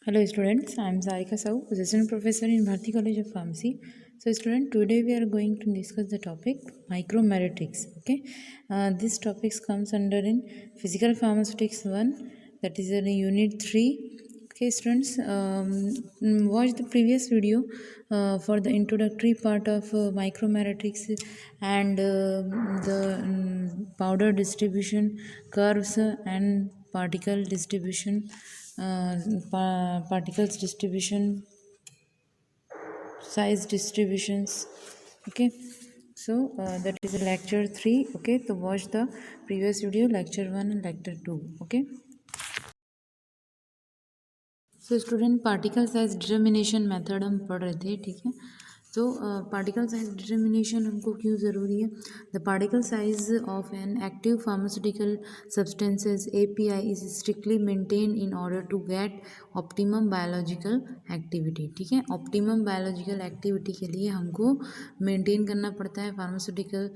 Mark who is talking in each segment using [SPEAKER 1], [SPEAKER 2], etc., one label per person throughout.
[SPEAKER 1] Hello students, I am Sarika Sau, Assistant Professor in Bharati College of Pharmacy. So student, today we are going to discuss the topic micromeritics. Okay, this topic comes under in Physical Pharmaceutics 1, that is in Unit 3. Okay students, watch the previous video for the introductory part of micromeritics and the powder distribution curves and particle distribution, particles distribution, size distributions. Okay, so that is lecture 3. Okay, so watch the previous video, lecture 1 and lecture 2. Okay, so student particle size determination method हम पढ़ रहे थे, ठीक है। तो particle size determination हमको क्यों ज़रूरी है? The particle size of an active pharmaceutical substances API is strictly maintain in order to get optimum biological activity, ठीक है। ऑप्टिमम बायोलॉजिकल एक्टिविटी के लिए हमको मेंटेन करना पड़ता है फार्मास्यूटिकल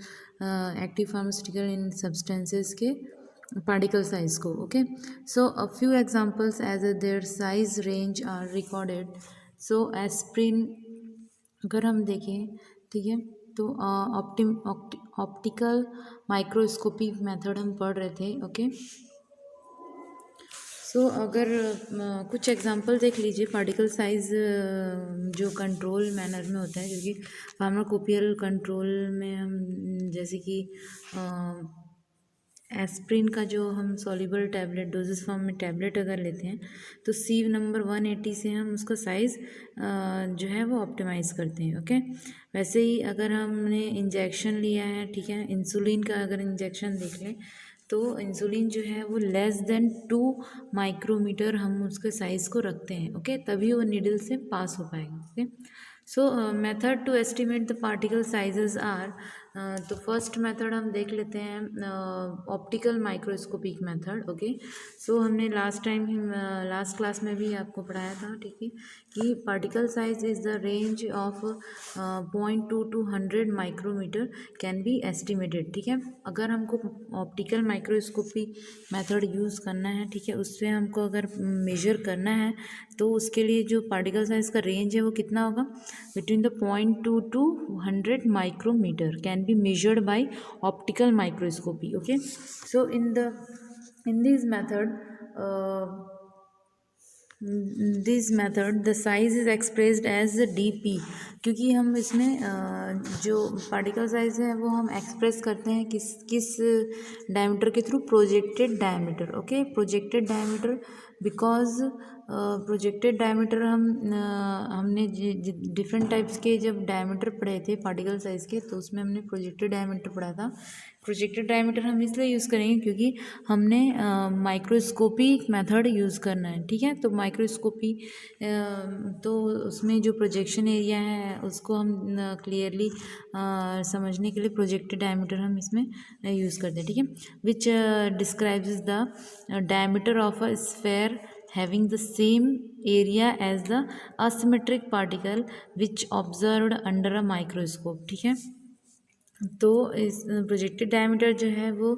[SPEAKER 1] एक्टिव फार्मास्यूटिकल इन सब्सटेंसेज के particle size को, okay. So a few examples as their size range are recorded. So aspirin अगर हम देखें, ठीक है, तो ऑप्टिकल माइक्रोस्कोपी मेथड हम पढ़ रहे थे, ओके। सो अगर कुछ एग्जांपल देख लीजिए पार्टिकल साइज जो कंट्रोल मैनर में होता है, क्योंकि फार्माकोपियल कंट्रोल में हम जैसे कि एस्प्रिन का जो हम सॉल्युबल टैबलेट डोजेस फॉर्म में टैबलेट अगर लेते हैं तो सी नंबर 180 से हम उसका साइज़ जो है वो ऑप्टिमाइज़ करते हैं, ओके। वैसे ही अगर हमने इंजेक्शन लिया है, ठीक है, इंसुलिन का अगर इंजेक्शन देख लें तो इंसुलिन जो है वो लेस देन 2 माइक्रोमीटर हम उसके साइज़ को रखते हैं, ओके, तभी वो नीडल से पास हो पाएगा, okay. So method to estimate the particle sizes are, तो फर्स्ट मेथड हम देख लेते हैं optical microscopic method, okay. So हमने लास्ट क्लास में भी आपको पढ़ाया था, ठीक है, कि particle size is the range of 0.2 to 100 micrometre can be estimated, ठीक है। अगर हमको ऑप्टिकल माइक्रोस्कोपी मेथड यूज़ करना है, ठीक है, उससे हमको अगर मेजर करना है तो उसके लिए जो पार्टिकल साइज का रेंज है वो कितना होगा? Between the 0.2 to 100 micrometre can be measured by optical microscopy, okay. So in this method the size is expressed as dp, क्योंकि हम इसमें जो पार्टिकल साइज है वो हम एक्सप्रेस करते हैं किस डायमीटर के through? Projected diameter, okay, projected diameter. Because projected diameter हमने डिफरेंट टाइप्स के जब डायमीटर पढ़े थे पार्टिकल साइज के, तो उसमें हमने प्रोजेक्टेड डायमीटर पढ़ा था। प्रोजेक्टेड डायमीटर हम इसलिए यूज़ करेंगे क्योंकि हमने माइक्रोस्कोपी मेथड यूज़ करना है, ठीक है। तो माइक्रोस्कोपी तो उसमें जो प्रोजेक्शन एरिया है उसको हम क्लियरली समझने के लिए प्रोजेक्टेड डायमीटर हम इसमें यूज़ करते हैं, ठीक है। Which describes the diameter of a sphere having the same area as the asymmetric particle which observed under a microscope, ठीक है। तो इस प्रोजेक्टेड डायमीटर जो है वो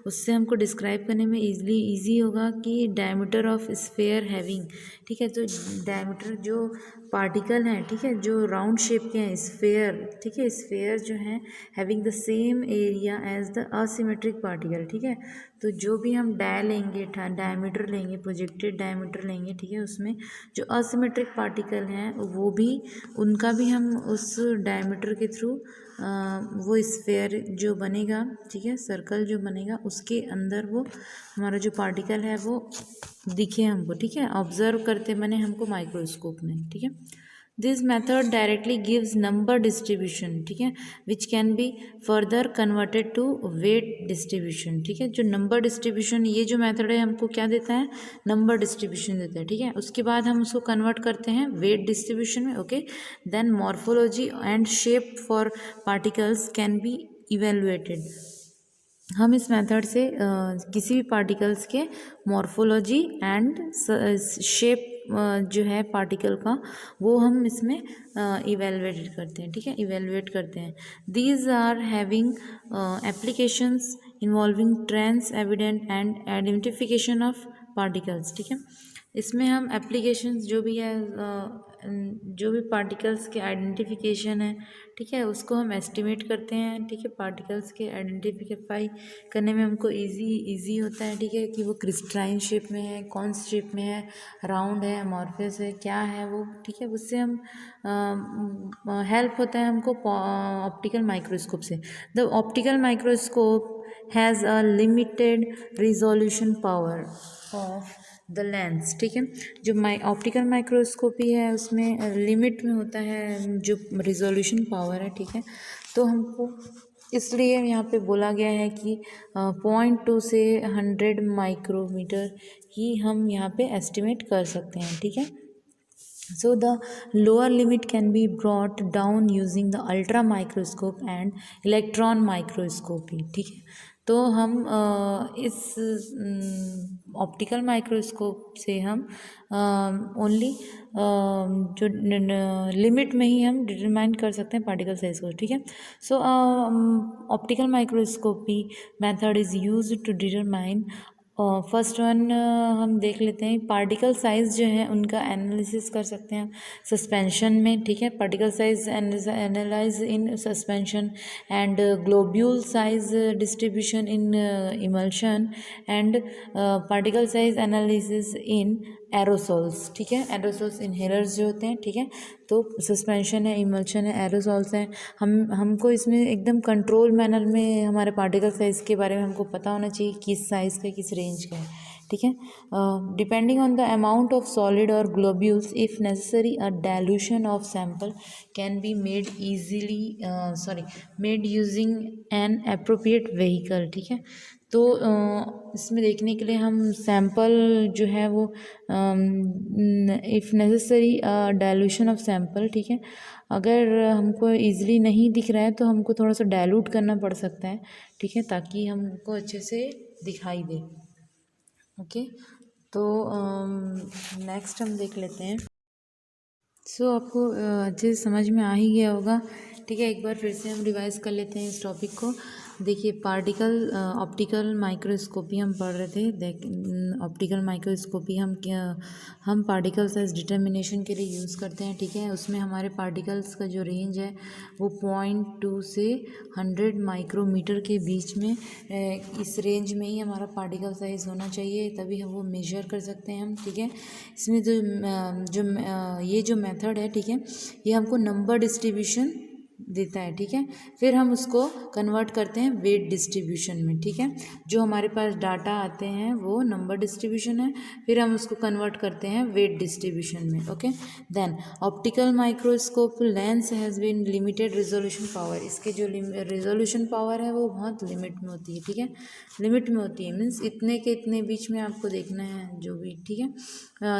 [SPEAKER 1] उससे हमको डिस्क्राइब करने में ईजी होगा कि डायमीटर ऑफ स्फेयर हैविंग, ठीक है। तो डायमीटर जो पार्टिकल हैं, ठीक है, जो राउंड शेप के हैं स्फेयर, ठीक है, स्फेयर जो हैं having the same area as the asymmetric particle, ठीक है। तो जो भी हम डायमीटर लेंगे, प्रोजेक्टेड डायमीटर लेंगे, ठीक है, उसमें जो असिमेट्रिक पार्टिकल हैं वो भी उनका भी हम उस डायमीटर के थ्रू वो स्फेयर जो बनेगा, ठीक है, सर्कल जो बनेगा उसके अंदर वो हमारा जो पार्टिकल है वो दिखे हमको, ठीक है, ऑब्जर्व करते बने हमको माइक्रोस्कोप में, ठीक है। This method directly gives number distribution, ठीक है, which can be further converted to weight distribution, ठीक है। जो नंबर डिस्ट्रीब्यूशन, ये जो मेथड है हमको क्या देता है? नंबर डिस्ट्रीब्यूशन देता है, ठीक है। उसके बाद हम उसको कन्वर्ट करते हैं वेट डिस्ट्रीब्यूशन में, okay. Then morphology and shape for particles can be evaluated. हम इस मेथड से किसी भी पार्टिकल्स के मॉर्फोलॉजी एंड शेप जो है पार्टिकल का वो हम इसमें इवेलुएट करते हैं, ठीक है, इवेलुएट करते हैं। These are having applications involving trends evident and identification of particles, ठीक है। इसमें हम एप्लीकेशंस जो भी है जो भी पार्टिकल्स के आइडेंटिफिकेशन है, ठीक है, उसको हम एस्टिमेट करते हैं, ठीक है। पार्टिकल्स के आइडेंटिफाई करने में हमको इजी होता है, ठीक है, कि वो क्रिस्टलाइन शेप में है, कौन सी शेप में है, राउंड है, अमॉर्फस है, क्या है वो, ठीक है। उससे हम हेल्प होता है हमको ऑप्टिकल माइक्रोस्कोप से। The optical microscope has a limited resolution power of the lens, ठीक है। जो ऑप्टिकल माइक्रोस्कोपी है उसमें लिमिट में होता है जो रिजोल्यूशन पावर है, ठीक है। तो हमको इसलिए यहाँ पे बोला गया है कि 0.2 से 100 माइक्रोमीटर ही हम यहाँ पे एस्टिमेट कर सकते हैं, ठीक है। So the lower limit can be brought down using the ultra microscope and electron microscopy, ठीक है। तो हम इस ऑप्टिकल माइक्रोस्कोप से हम ओनली जो लिमिट में ही हम डिटरमाइन कर सकते हैं पार्टिकल साइज को, ठीक है। So optical microscopy method is use to determine first one हम देख लेते हैं पार्टिकल साइज़ जो है उनका एनालिसिस कर सकते हैं सस्पेंशन में, ठीक है। Particle size analyse in suspension and globule size distribution in emulsion and particle size analysis in aerosols, ठीक है। एरोसोल्स इनहेलर्स जो होते हैं, ठीक है। तो सस्पेंशन है, इमल्शन है, एरोसोल्स हैं। हमको इसमें एकदम कंट्रोल मैनर में हमारे पार्टिकल साइज़ के बारे में हमको पता होना चाहिए किस साइज़ का किस रेंज का है, ठीक है। Depending on the amount of solid और globules if necessary a dilution of sample can be made easily made using an appropriate vehicle, ठीक है। तो इसमें देखने के लिए हम सैंपल जो है वो if necessary dilution of sample, ठीक है। अगर हमको ईज़िली नहीं दिख रहा है तो हमको थोड़ा सा डाइल्यूट करना पड़ सकता है, ठीक है, ताकि हमको अच्छे से दिखाई दे, ओके। तो नेक्स्ट हम देख लेते हैं। सो आपको अच्छे से समझ में आ ही गया होगा, ठीक है। एक बार फिर से हम रिवाइज कर लेते हैं इस टॉपिक को। देखिए पार्टिकल ऑप्टिकल माइक्रोस्कोपी हम पढ़ रहे थे। ऑप्टिकल माइक्रोस्कोपी हम पार्टिकल साइज डिटर्मिनेशन के लिए यूज़ करते हैं, ठीक है। उसमें हमारे पार्टिकल्स का जो रेंज है वो 0.2 से 100 माइक्रोमीटर के बीच में, इस रेंज में ही हमारा पार्टिकल साइज़ होना चाहिए, तभी हम वो मेजर कर सकते हैं हम, ठीक है। इसमें ये जो मेथड है, ठीक है, ये हमको नंबर डिस्ट्रीब्यूशन देता है, ठीक है। फिर हम उसको कन्वर्ट करते हैं वेट डिस्ट्रीब्यूशन में, ठीक है। जो हमारे पास डाटा आते हैं वो नंबर डिस्ट्रीब्यूशन है, फिर हम उसको कन्वर्ट करते हैं वेट डिस्ट्रीब्यूशन में, okay. Then optical microscope lens has been limited resolution power. इसके जो रिजोल्यूशन पावर है वो बहुत लिमिट में होती है, ठीक है। लिमिट में होती है मीन्स इतने के इतने बीच में आपको देखना है जो भी, ठीक है।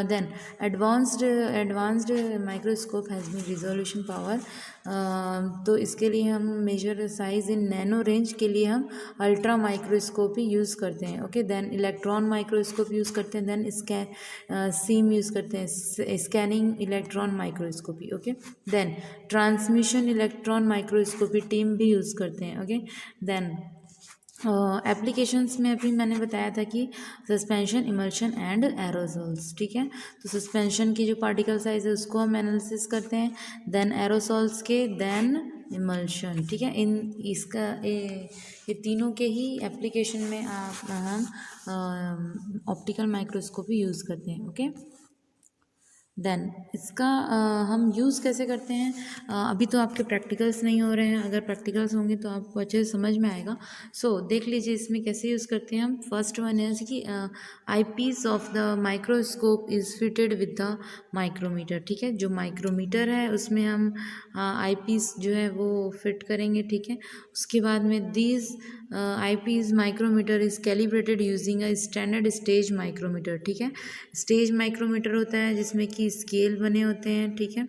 [SPEAKER 1] Then advanced microscope has been resolution power. तो इसके लिए हम measure size in nano range के लिए हम अल्ट्रा माइक्रोस्कोपी यूज़ करते हैं, okay. Then electron microscope use करते हैं, देन सीम यूज़ करते हैं, scanning electron microscopy, okay. Then transmission electron microscopy TEM भी यूज़ करते हैं, ओके। देन एप्लीकेशंस में अभी मैंने बताया था कि सस्पेंशन, इमल्शन एंड एरोसोल्स, ठीक है। तो सस्पेंशन की जो पार्टिकल साइज है उसको हम एनालिसिस करते हैं, देन एरोसोल्स के, देन इमल्शन, ठीक है। ये तीनों के ही एप्लीकेशन में हम ऑप्टिकल माइक्रोस्कोपी यूज़ करते हैं, ओके। देन इसका हम यूज़ कैसे करते हैं, अभी तो आपके प्रैक्टिकल्स नहीं हो रहे हैं, अगर प्रैक्टिकल्स होंगे तो आपको अच्छे से समझ में आएगा। सो देख लीजिए इसमें कैसे यूज़ करते हैं हम। फर्स्ट वन है कि eyepiece of the microscope is fitted with the micrometer, ठीक है। जो माइक्रोमीटर है उसमें हम आई पीस जो है वो फिट करेंगे, ठीक है। उसके बाद में these eyepiece micrometre is calibrated using a standard stage micrometre, ठीक है। स्टेज माइक्रोमीटर होता है जिसमें कि स्केल बने होते हैं, ठीक है।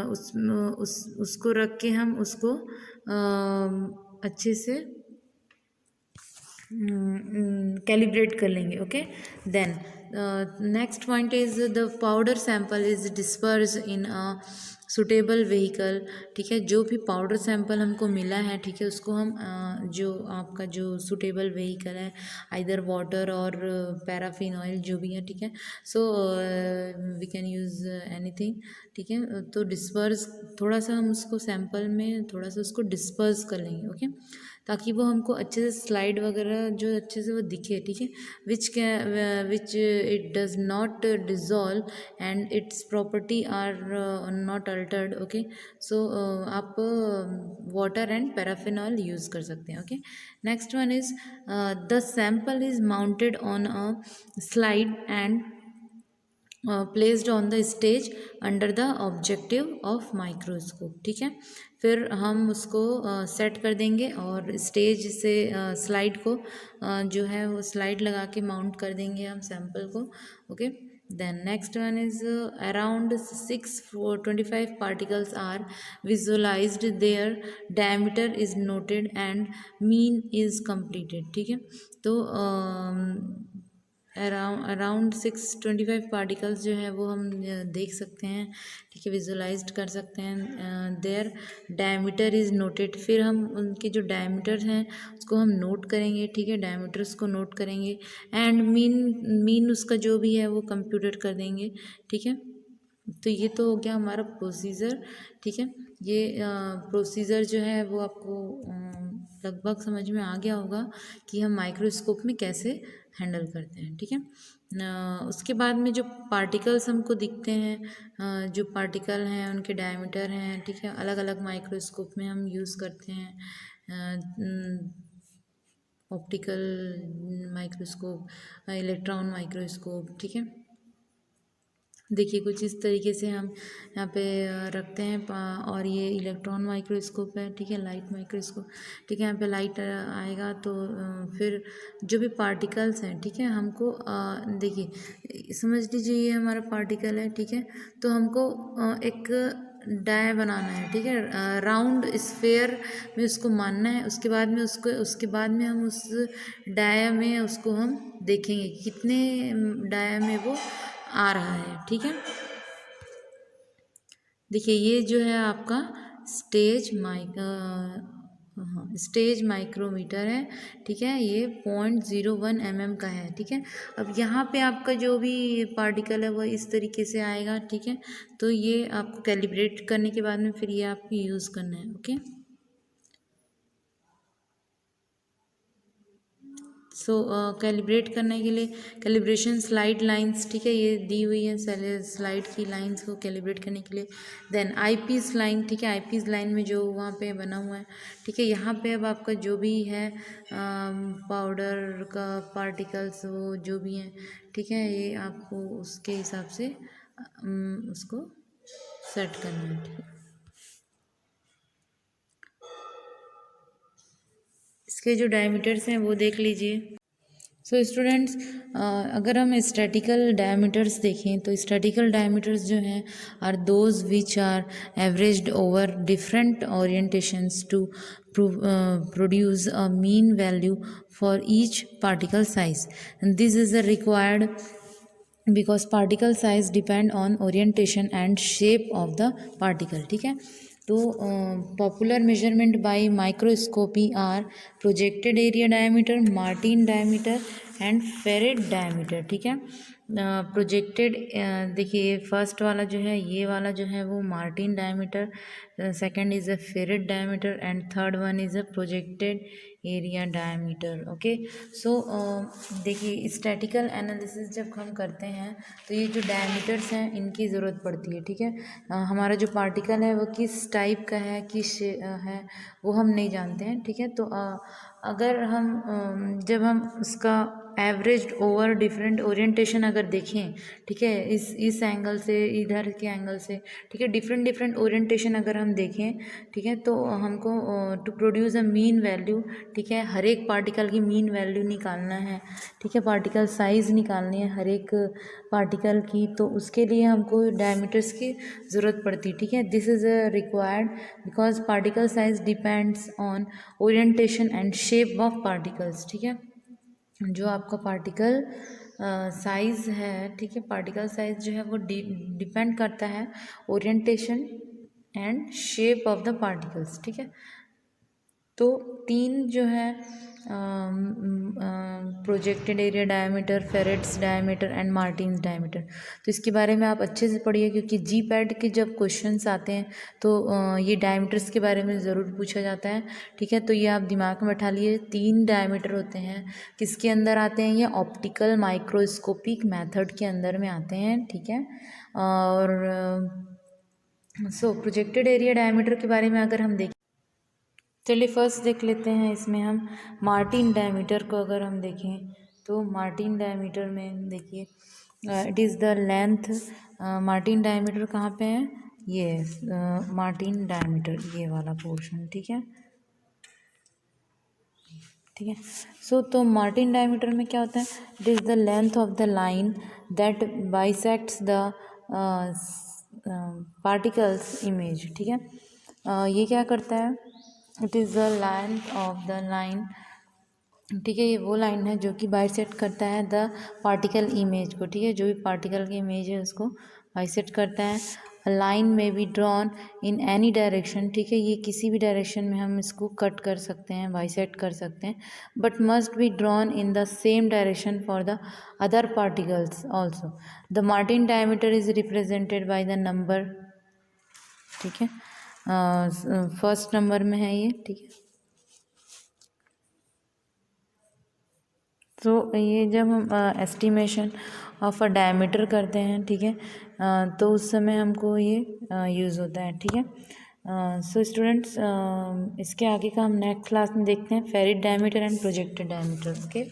[SPEAKER 1] उसको रख के हम उसको अच्छे से कैलिब्रेट कर लेंगे. Okay. Then next point is the powder sample is disperse in a suitable vehicle. ठीक है, जो भी पाउडर सैंपल हमको मिला है, ठीक है, उसको हम जो आपका जो सुटेबल व्हीकल है, आइदर वाटर और पैराफिन ऑयल जो भी है, ठीक है, so we can use anything. ठीक है, तो डिस्पर्स थोड़ा सा हम उसको सैंपल में थोड़ा सा उसको डिस्पर्स कर लेंगे. ओके, ताकि वो हमको अच्छे से स्लाइड वगैरह जो अच्छे से वो दिखे. ठीक है, which it does not dissolve and its property are not altered. Okay, so आप वाटर एंड पैराफिनॉल यूज़ कर सकते हैं. Okay, next one is the sample is mounted on a slide and placed on the stage under the objective of microscope. ठीक है, फिर हम उसको set कर देंगे और स्टेज से स्लाइड को जो है वो स्लाइड लगा के माउंट कर देंगे हम सैम्पल को. Okay, then next one is around 625 particles are visualised, their diameter is noted and mean is completed. ठीक है, तो अराउंड 625 पार्टिकल्स जो है वो हम देख सकते हैं. ठीक है, विजुअलाइज्ड कर सकते हैं. देयर डायमीटर इज़ नोटेड, फिर हम उनके जो डायमीटर हैं उसको हम नोट करेंगे. ठीक है, डायमीटर्स को नोट करेंगे एंड मीन उसका जो भी है वो कंप्यूटर कर देंगे. ठीक है, तो ये तो हो गया हमारा प्रोसीजर. ठीक है, ये प्रोसीजर जो है वो आपको लगभग समझ में आ गया होगा कि हम माइक्रोस्कोप में कैसे हैंडल करते हैं. ठीक है, उसके बाद में जो पार्टिकल्स हमको दिखते हैं, जो पार्टिकल हैं उनके डायमीटर हैं. ठीक है, अलग अलग माइक्रोस्कोप में हम यूज़ करते हैं. Optical microscope, electron microscope. ठीक है, देखिए कुछ इस तरीके से हम यहाँ पे रखते हैं. और ये इलेक्ट्रॉन माइक्रोस्कोप है. ठीक है, लाइट माइक्रोस्कोप. ठीक है, यहाँ पे लाइट आएगा तो फिर जो भी पार्टिकल्स हैं, ठीक है, हमको देखिए समझ लीजिए ये हमारा पार्टिकल है. ठीक है, तो हमको एक डाय बनाना है. ठीक है, राउंड स्फेयर में उसको मानना है. उसके बाद में हम उस डाया में उसको हम देखेंगे कितने डाया में वो आ रहा है. ठीक है, देखिए ये जो है आपका स्टेज माइक्रोमीटर है. ठीक है, ये 0.01 mm का है. ठीक है, अब यहाँ पे आपका जो भी पार्टिकल है वो इस तरीके से आएगा. ठीक है, तो ये आपको कैलिब्रेट करने के बाद में फिर ये आपको यूज़ करना है. ओके, सो कैलिब्रेट करने के लिए कैलिब्रेशन स्लाइड लाइंस. ठीक है, ये दी हुई है स्लाइड की लाइंस को कैलिब्रेट करने के लिए. Then eyepiece line. ठीक है, आईपीस लाइन में जो वहाँ पे बना हुआ है. ठीक है, यहाँ पे अब आपका जो भी है पाउडर का पार्टिकल्स वो जो भी हैं, ठीक है, ये आपको उसके हिसाब से उसको सेट करना है. ठीक है, इसके जो डायमीटर्स हैं वो देख लीजिए. सो स्टूडेंट्स, अगर हम स्टैटिकल डायमीटर्स देखें तो स्टैटिकल डायमीटर्स जो हैं are those which are averaged over different orientations to produce a mean value for each particle size, and this is required because particle size depend on orientation and shape of the particle. ठीक है, तो popular measurement by microscopy are projected area diameter, Martin diameter and Feret diameter. ठीक है, projected देखिए first वाला जो है ये वाला जो है वो Martin diameter, second is a Feret diameter and third one is a projected area diameter. Okay, so देखिए स्टैटिकल एनालिसिस जब हम करते हैं तो ये जो डायमीटर्स हैं इनकी ज़रूरत पड़ती है. ठीक है, हमारा जो पार्टिकल है वो किस टाइप का है, किस है वो हम नहीं जानते हैं. ठीक है, तो अगर हम जब हम उसका एवरेज ओवर डिफरेंट ओरिएंटेशन अगर देखें, ठीक है, इस एंगल से इधर के एंगल से, ठीक है, डिफरेंट ओरिएंटेशन अगर हम देखें, ठीक है, तो हमको to produce a mean value, ठीक है, हर एक पार्टिकल की मीन वैल्यू निकालना है. ठीक है, पार्टिकल साइज़ निकालनी है हर एक पार्टिकल की, तो उसके लिए हमको डायमीटर्स की ज़रूरत पड़ती है. ठीक है, this is required because particle size depends on orientation and shape of particles. ठीक है, जो आपका पार्टिकल साइज़ है, ठीक है, पार्टिकल साइज़ जो है वो डिपेंड करता है orientation and shape of the particles, ठीक है। तो तीन जो है projected area diameter, ferrets diameter and Martins diameter, तो इसके बारे में आप अच्छे से पढ़िए, क्योंकि जी पैड के जब क्वेश्चंस आते हैं तो ये डायमीटर्स के बारे में ज़रूर पूछा जाता है, ठीक है। तो ये आप दिमाग में बैठा लिए, तीन डायमीटर होते हैं, किसके अंदर आते हैं, ये ऑप्टिकल माइक्रोस्कोपिक मेथड के अंदर में आते हैं, ठीक है। और प्रोजेक्टेड एरिया डायमीटर के बारे में अगर हम देखें, चलिए फर्स्ट देख लेते हैं। इसमें हम मार्टिन डायमीटर को अगर हम देखें तो मार्टिन डायमीटर में देखिए, it is the length, Martin diameter कहाँ पे है, ये मार्टिन डायमीटर, ये वाला पोर्शन, ठीक है, ठीक है। तो मार्टिन डायमीटर में क्या होता है, it is the length of the line that bisects the particles image, ठीक है। ये क्या करता है, it is the length of the line, ठीक है, ये वो लाइन है जो कि बाइसेक्ट करता है द पार्टिकल इमेज को, ठीक है, जो भी पार्टिकल की इमेज है उसको बाइसेक्ट करता है। लाइन में be drawn in any direction, ठीक है, ये किसी भी डायरेक्शन में हम इसको कट कर सकते हैं, बाइसेक्ट कर सकते हैं, but must be drawn in the same direction for the other particles also. The Martin diameter is represented by the number, ठीक है, फर्स्ट नंबर में है ये, ठीक है। तो ये जब हम एस्टिमेशन ऑफ अ डायमीटर करते हैं, ठीक है, तो उस समय हमको ये यूज़ होता है, ठीक है। सो स्टूडेंट्स, इसके आगे का हम नेक्स्ट क्लास में देखते हैं, Feret diameter and projected diameter, okay.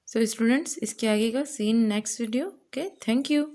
[SPEAKER 1] So students, इसके आगे का scene next video, okay, thank you.